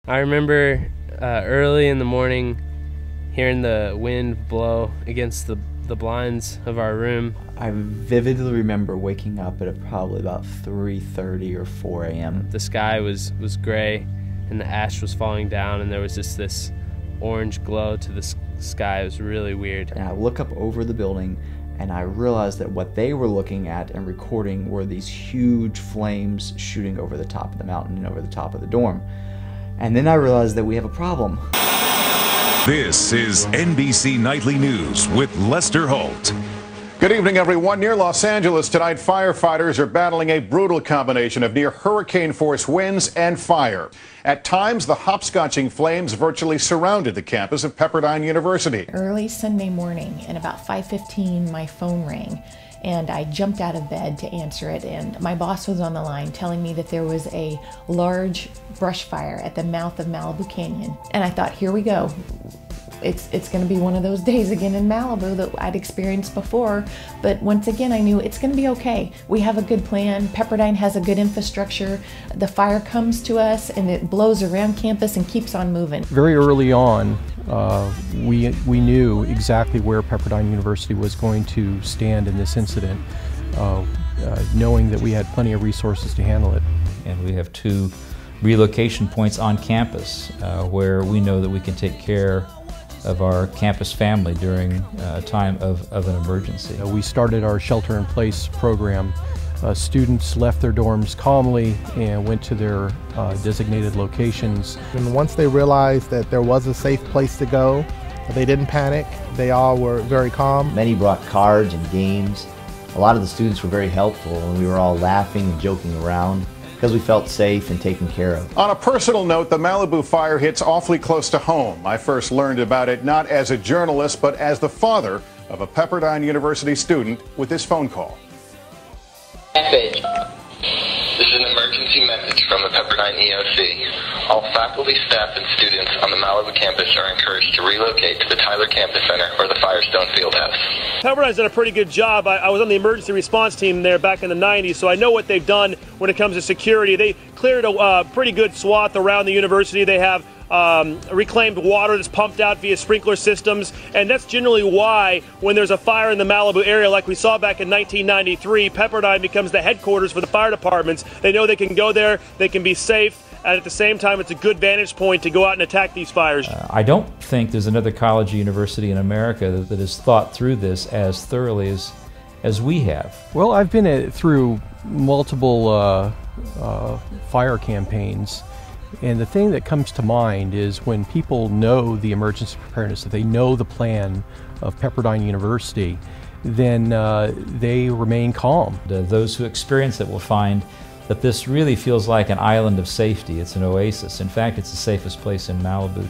I remember early in the morning hearing the wind blow against the blinds of our room. I vividly remember waking up at probably about 3:30 or 4 a.m. The sky was gray and the ash was falling down, and there was just this orange glow to the sky. It was really weird. And I look up over the building and I realized that what they were looking at and recording were these huge flames shooting over the top of the mountain and over the top of the dorm. And then I realized that we have a problem. This is NBC Nightly News with Lester Holt. Good evening, everyone. Near Los Angeles tonight, firefighters are battling a brutal combination of near hurricane-force winds and fire. At times, the hopscotching flames virtually surrounded the campus of Pepperdine University. Early Sunday morning, at about 5:15, my phone rang, and I jumped out of bed to answer it, and my boss was on the line telling me that there was a large brush fire at the mouth of Malibu Canyon. And I thought, here we go. It's going to be one of those days again in Malibu that I'd experienced before, but once again I knew it's going to be okay. We have a good plan. Pepperdine has a good infrastructure. The fire comes to us and it blows around campus and keeps on moving. Very early on, we knew exactly where Pepperdine University was going to stand in this incident, knowing that we had plenty of resources to handle it. And we have 2 relocation points on campus where we know that we can take care of our campus family during a time of an emergency. We started our shelter-in-place program. Students left their dorms calmly and went to their designated locations. And once they realized that there was a safe place to go, they didn't panic. They all were very calm. Many brought cards and games. A lot of the students were very helpful, and we were all laughing and joking around because we felt safe and taken care of. On a personal note, the Malibu fire hits awfully close to home. I first learned about it not as a journalist, but as the father of a Pepperdine University student with this phone call. Message. This is an emergency message from the Pepperdine EOC. All faculty, staff, and students on the Malibu campus are encouraged to relocate to the Tyler Campus Center or the Firestone Fieldhouse. Pepperdine's done a pretty good job. I was on the emergency response team there back in the 90s, so I know what they've done when it comes to security. They cleared a pretty good swath around the university. They have reclaimed water that's pumped out via sprinkler systems, and that's generally why when there's a fire in the Malibu area like we saw back in 1993, Pepperdine becomes the headquarters for the fire departments. They know they can go there, they can be safe, and at the same time it's a good vantage point to go out and attack these fires. I don't think there's another college or university in America that has thought through this as thoroughly as we have. Well, I've been through multiple fire campaigns. And the thing that comes to mind is when people know the emergency preparedness, if they know the plan of Pepperdine University, then they remain calm. Those who experience it will find that this really feels like an island of safety. It's an oasis. In fact, it's the safest place in Malibu.